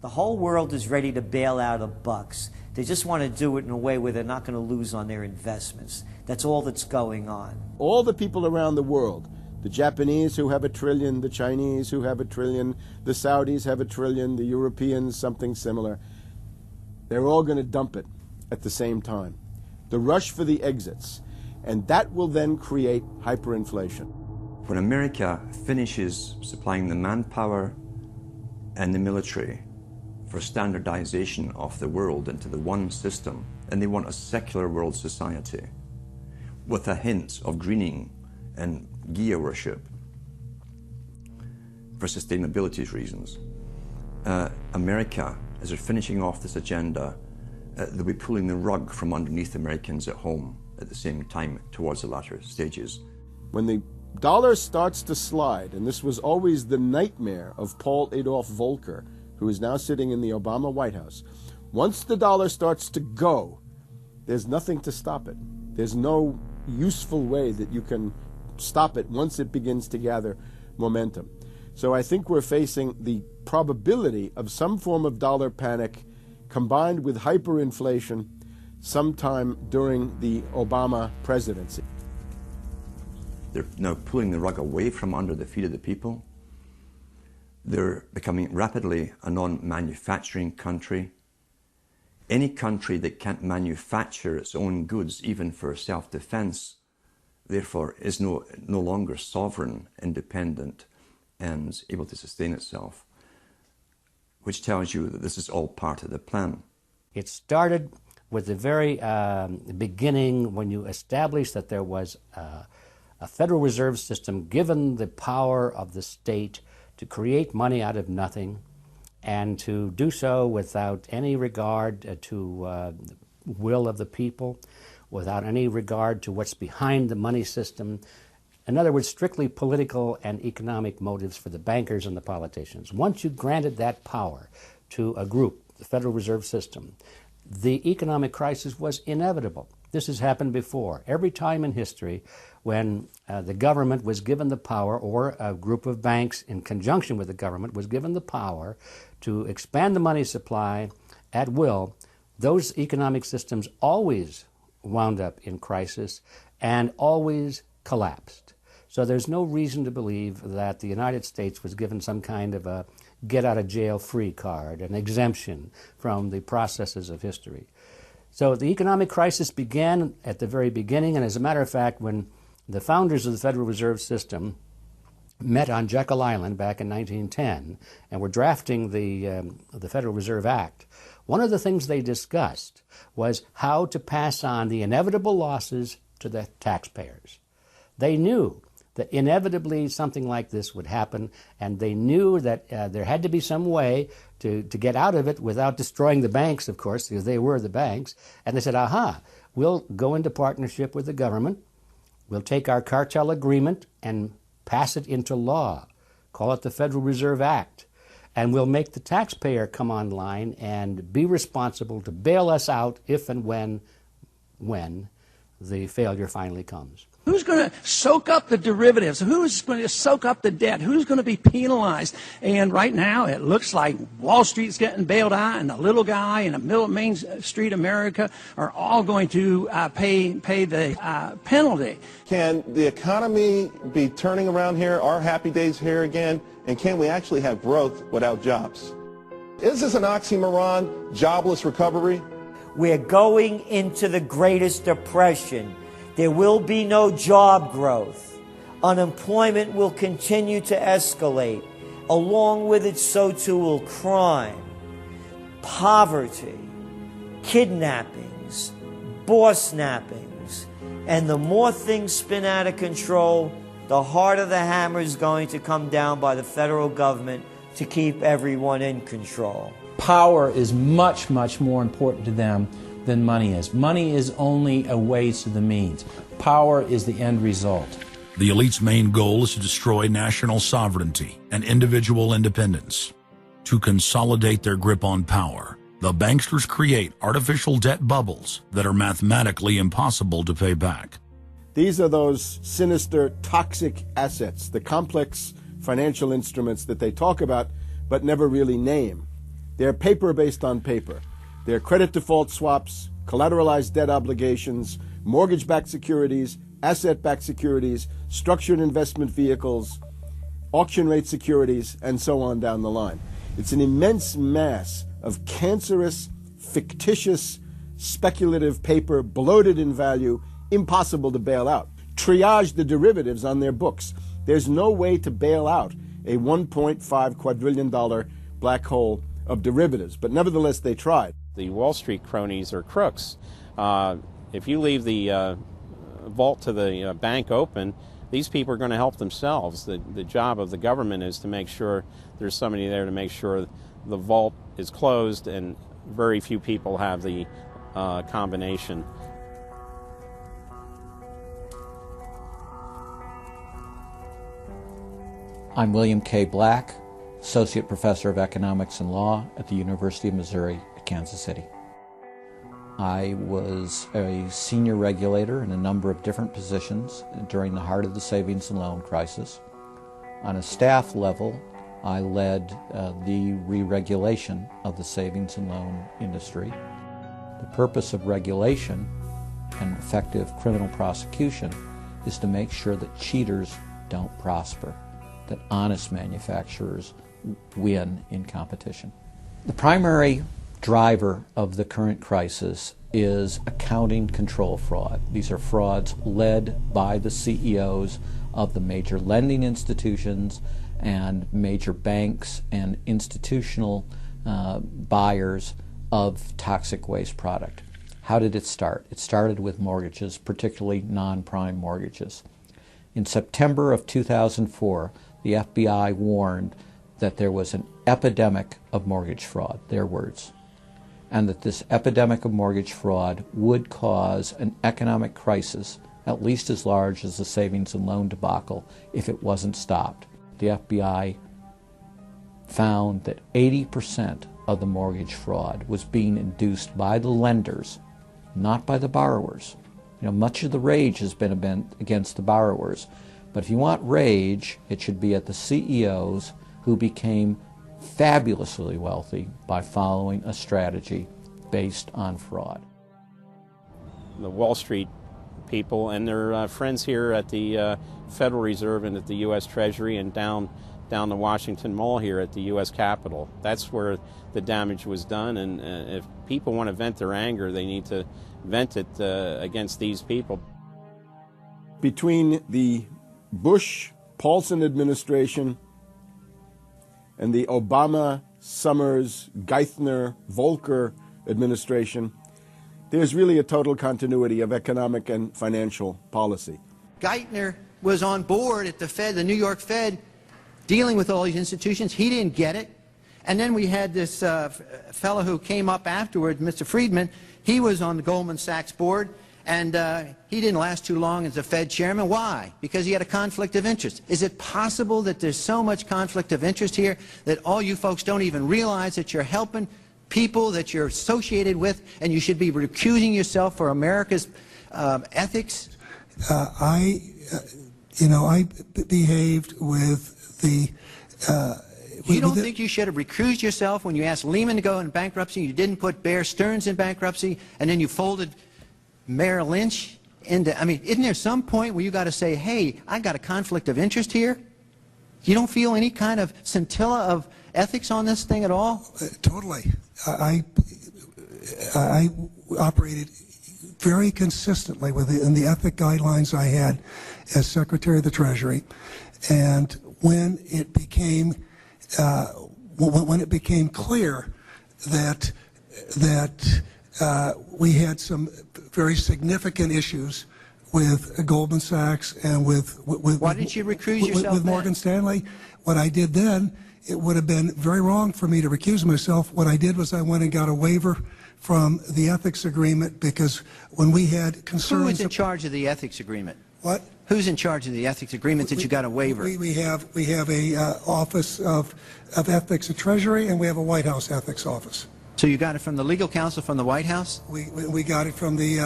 The whole world is ready to bail out of bucks. They just want to do it in a way where they're not going to lose on their investments. That's all that's going on. All the people around the world, the Japanese who have $1 trillion, the Chinese who have $1 trillion, the Saudis have $1 trillion, the Europeans something similar, they're all going to dump it at the same time. The rush for the exits. And that will then create hyperinflation. When America finishes supplying the manpower and the military for standardization of the world into the one system, and they want a secular world society with a hint of greening and Gaia worship for sustainability reasons. America, as they're finishing off this agenda, they'll be pulling the rug from underneath Americans at home at the same time towards the latter stages. When the dollar starts to slide, and this was always the nightmare of Paul Adolph Volcker, who is now sitting in the Obama White House, once the dollar starts to go, there's nothing to stop it. There's no useful way that you can stop it once it begins to gather momentum. So I think we're facing the probability of some form of dollar panic combined with hyperinflation sometime during the Obama presidency. They're now pulling the rug away from under the feet of the people. They're becoming rapidly a non-manufacturing country. Any country that can't manufacture its own goods, even for self-defense, therefore is no longer sovereign, independent, and able to sustain itself, which tells you that this is all part of the plan. It started with the very beginning when you established that there was a Federal Reserve System given the power of the state to create money out of nothing and to do so without any regard to the will of the people, without any regard to what's behind the money system. In other words, strictly political and economic motives for the bankers and the politicians. Once you granted that power to a group, the Federal Reserve System, the economic crisis was inevitable. This has happened before. Every time in history when the government was given the power, or a group of banks in conjunction with the government was given the power to expand the money supply at will, those economic systems always wound up in crisis and always collapsed. So there's no reason to believe that the United States was given some kind of a get-out-of-jail-free card, an exemption from the processes of history. So the economic crisis began at the very beginning, and as a matter of fact, when the founders of the Federal Reserve System met on Jekyll Island back in 1910 and were drafting the Federal Reserve Act, one of the things they discussed was how to pass on the inevitable losses to the taxpayers. They knew that inevitably something like this would happen, and they knew that there had to be some way to get out of it without destroying the banks, of course, because they were the banks. And they said, aha, we'll go into partnership with the government, we'll take our cartel agreement and pass it into law, call it the Federal Reserve Act, and we'll make the taxpayer come online and be responsible to bail us out if and when the failure finally comes. Who's going to soak up the derivatives? Who's going to soak up the debt? Who's going to be penalized? And right now, it looks like Wall Street's getting bailed out, and the little guy in the middle of Main Street America are all going to pay the penalty. Can the economy be turning around here? Are happy days here again? And can we actually have growth without jobs? Is this an oxymoron, jobless recovery? We're going into the greatest depression. There will be no job growth. Unemployment will continue to escalate. Along with it, so too will crime, poverty, kidnappings, boss snappings. And the more things spin out of control, the harder the hammer is going to come down by the federal government to keep everyone in control. Power is much, much more important to them than money is. Money is only a way to the means. Power is the end result. The elite's main goal is to destroy national sovereignty and individual independence. To consolidate their grip on power, the banksters create artificial debt bubbles that are mathematically impossible to pay back. These are those sinister, toxic assets, the complex financial instruments that they talk about but never really name. They're paper based on paper. They're credit default swaps, collateralized debt obligations, mortgage-backed securities, asset-backed securities, structured investment vehicles, auction rate securities, and so on down the line. It's an immense mass of cancerous, fictitious, speculative paper, bloated in value, impossible to bail out. Triage the derivatives on their books. There's no way to bail out a $1.5 quadrillion black hole of derivatives, but nevertheless they tried. The Wall Street cronies are crooks. If you leave the vault to the bank open, these people are going to help themselves. The job of the government is to make sure there's somebody there to make sure the vault is closed, and very few people have the combination. I'm William K. Black, Associate Professor of Economics and Law at the University of Missouri at Kansas City. I was a senior regulator in a number of different positions during the heart of the savings and loan crisis. On a staff level, I led the re-regulation of the savings and loan industry. The purpose of regulation and effective criminal prosecution is to make sure that cheaters don't prosper, that honest manufacturers win in competition. The primary driver of the current crisis is accounting control fraud. These are frauds led by the CEOs of the major lending institutions and major banks and institutional buyers of toxic waste product. How did it start? It started with mortgages, particularly non-prime mortgages. In September of 2004, the FBI warned that there was an epidemic of mortgage fraud, their words, and that this epidemic of mortgage fraud would cause an economic crisis at least as large as the savings and loan debacle if it wasn't stopped. The FBI found that 80% of the mortgage fraud was being induced by the lenders, not by the borrowers. You know, much of the rage has been against the borrowers, but if you want rage, it should be at the CEOs who became fabulously wealthy by following a strategy based on fraud. The Wall Street people and their friends here at the Federal Reserve and at the U.S. Treasury and down the Washington Mall here at the U.S. Capitol. That's where the damage was done, and if people want to vent their anger, they need to vent it against these people. Between the Bush-Paulson administration and the Obama, Summers, Geithner, Volcker administration, there's really a total continuity of economic and financial policy. Geithner was on board at the Fed, the New York Fed, dealing with all these institutions. He didn't get it. And then we had this fellow who came up afterward, Mr. Friedman. He was on the Goldman Sachs board, and he didn't last too long as a Fed chairman. Why? Because he had a conflict of interest. Is it possible that there's so much conflict of interest here that all you folks don't even realize that you're helping people that you're associated with, and you should be recusing yourself for America's ethics? I behaved with the... You don't think you should have recused yourself when you asked Lehman to go in bankruptcy, you didn't put Bear Stearns in bankruptcy, and then you folded Merrill Lynch into... I mean, isn't there some point where you got to say, hey, I got a conflict of interest here? You don't feel any kind of scintilla of ethics on this thing at all? Totally. I operated very consistently within the ethic guidelines I had as Secretary of the Treasury, and when it became clear that we had some very significant issues with Goldman Sachs and with why didn't you recuse yourself with Morgan Stanley, what I did then, it would have been very wrong for me to recuse myself. What I did was I went and got a waiver from the ethics agreement, because when we had concerns... Who is in charge of the ethics agreement? What? Who's in charge of the ethics agreement that you got a waiver? We have a Office of Ethics at Treasury, and we have a White House ethics office. So you got it from the legal counsel from the White House? We got it from the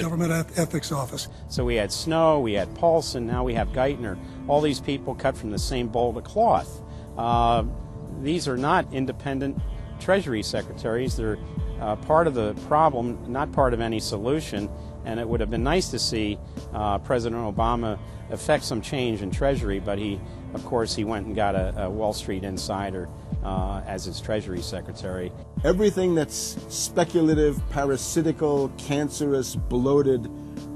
government ethics office. So we had Snow, we had Paulson, now we have Geithner. All these people cut from the same bowl of cloth. These are not independent Treasury secretaries. They're part of the problem, not part of any solution, and it would have been nice to see President Obama effect some change in Treasury, but of course, he went and got a Wall Street insider as his Treasury secretary. Everything that's speculative, parasitical, cancerous, bloated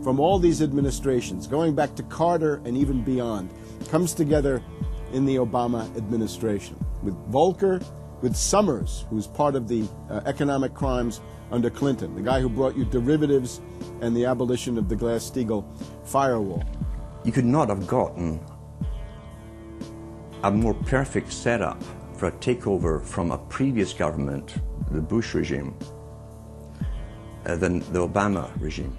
from all these administrations, going back to Carter and even beyond, comes together in the Obama administration. With Volcker, with Summers, who's part of the economic crimes under Clinton, the guy who brought you derivatives and the abolition of the Glass-Steagall firewall. You could not have gotten a more perfect setup for a takeover from a previous government, the Bush regime, than the Obama regime.